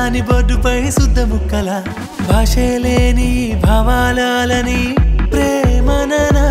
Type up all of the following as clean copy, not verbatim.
రాని బొడ్డుపై శుద్ధ ముక్కల భాషే లేని భావాలని ప్రేమననా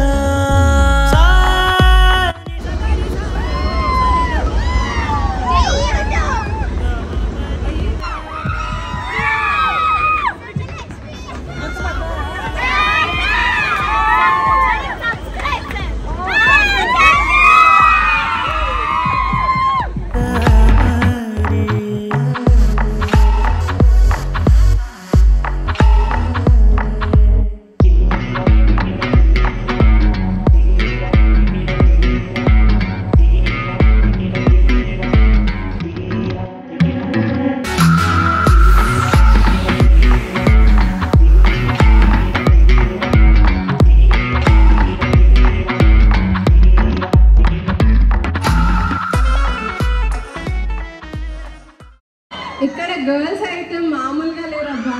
ఇక్కడ గర్ల్స్ అయితే మామూలుగా లేరబ్బా.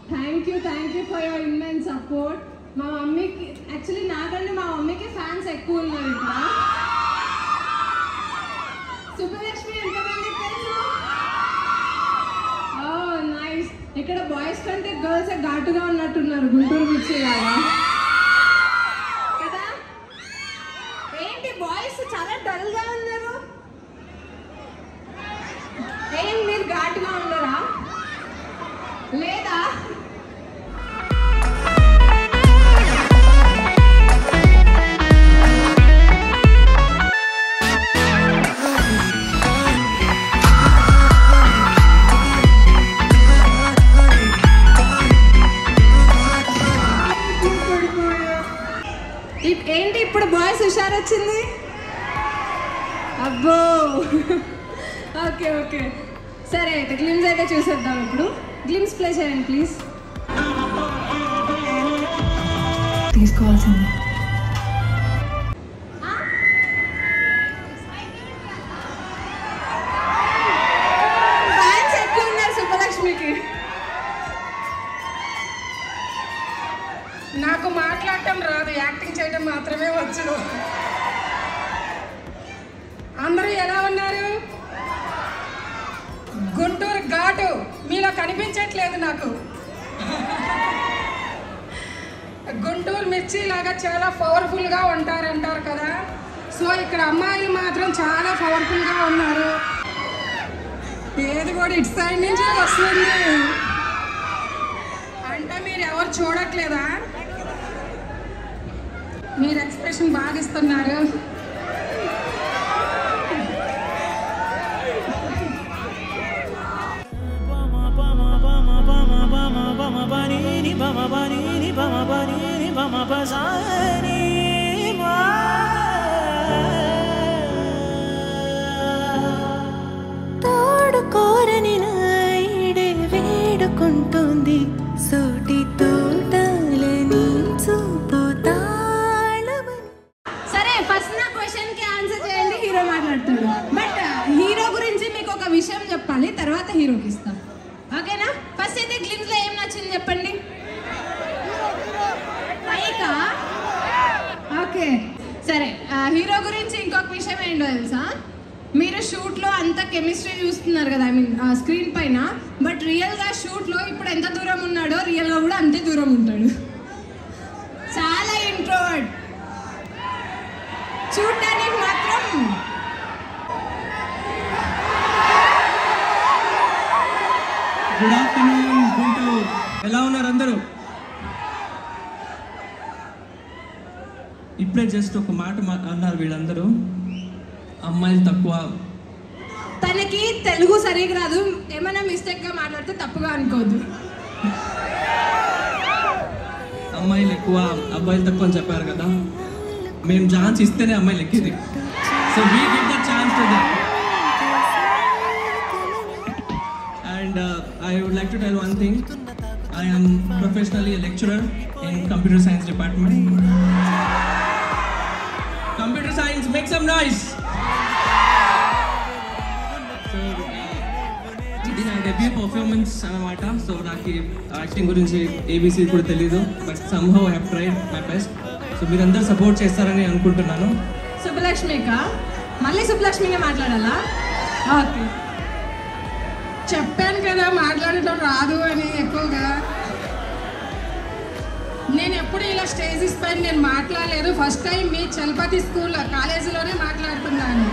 Thank you for your immense support. మా మమ్మీకి యాక్చువల్లీ నాకంటే మా మమ్మీకి ఫ్యాన్స్ ఎక్కువ ఉన్నారు ఇక్కడ. సుబ్బలక్ష్మి ఎంతమంది తెలుసు? నైస్. ఇక్కడ బాయ్స్ కంటే గర్ల్స్ ఘాటుగా ఉన్నట్టున్నారు, గుంటూరు మిర్చిలాగా కదా. ఏంటి బాయ్స్ చాలా డల్గా ఉన్నారు? ఏం మీరు ఘాటుగా ఉన్నారా లేదా? ఏంటి ఇప్పుడు బాయ్స్ హుషారొచ్చింది? అబ్బో ఓకే సరే అయితే గ్లిమ్స్ అయితే చూసేద్దాం. ఇప్పుడు గ్లిమ్స్ ప్లే చేయండి ప్లీజ్. తీసుకోవాల్సింది ఫ్యాన్స్ ఎక్కువ ఉన్నారు సుబ్బలక్ష్మికి. నాకు మాట్లాడటం రాదు, యాక్టింగ్ చేయడం మాత్రమే వచ్చు. అందరూ ఎలా ఉన్నారు? గుంటూరు ఘాటు మీలో కనిపించట్లేదు నాకు. గుంటూరు మిర్చి లాగా చాలా పవర్ఫుల్గా ఉంటారంటారు కదా. సో ఇక్కడ అమ్మాయిలు మాత్రం చాలా పవర్ఫుల్గా ఉన్నారు. ఏది కూడా ఇటు సైడ్ నుంచి వస్తుంది అంటే మీరు ఎవరు చూడట్లేదా? మీరు ఎక్స్ప్రెషన్ బాగా ఇస్తున్నారు. తోడు కోరని నాయుడే వేడుకుంటుంది సోటి తోటలని చూపు తాళమని. సరే ఫస్ట్ నా క్వశ్చన్ కి ఆన్సర్ చేయండి. హీరో మాట్లాడుతాడు, బట్ హీరో గురించి మీకు ఒక విషయం చెప్పాలి, తర్వాత హీరోకి ఇస్తాం. ఓకేనా? ఫస్ట్ అయితే గ్లిమ్స్ లో ఏం నచ్చింది చెప్పండి. పైకా ఓకే సరే. హీరో గురించి ఇంకొక విషయం ఏంటో తెలుసా? మీరు షూట్లో అంత కెమిస్ట్రీ చూస్తున్నారు కదా, ఐ మీన్ స్క్రీన్ పైన, బట్ రియల్గా షూట్లో ఇప్పుడు ఎంత దూరం ఉన్నాడో రియల్గా కూడా అంతే దూరం ఉంటాడు. చాలా ఇంట్రోవర్ట్, చూడటానికి మాత్రం గుడ్ ఆఫ్టర్నూన్ గుంటూరు. ఎలా ఉన్నారు అందరూ? ఇప్పుడే జస్ట్ ఒక మాట అన్నారు వీళ్ళందరూ, అమ్మాయిలు తక్కువ. తనకి తెలుగు సరిగ్గా రాదు, ఏమైనా మిస్టేక్గా మాట్లాడితే తప్పుగా అనుకోవద్దు. అమ్మాయిలు ఎక్కువ అబ్బాయిలు తక్కువ అని చెప్పారు కదా, మేము ఛాన్స్ ఇస్తేనే అమ్మాయిలు ఎక్కింది. So we give the chance to them. And I would like to tell one thing. I am professionally a lecturer in computer science department. Computer science, make some noise. So ఇది నా debut performance అన్నమాట. So నాకు acting గురించి ABC కూడా తెలీదు, but somehow I have tried my best. So మీరందరూ support చేస్తారని అనుకుంటున్నాను. సుబ్బలక్ష్మికా మళ్ళీ సుబ్బలక్ష్మిగా మాట్లాడాలా? ఓకే చెప్పాను కదా మాట్లాడటం రాదు అని ఎక్కువగా. నేను ఎప్పుడు ఇలా స్టేజెస్ పైన నేను మాట్లాడలేదు. ఫస్ట్ టైం మీ చలపతి స్కూల్ కాలేజీలోనే మాట్లాడుతున్నాను.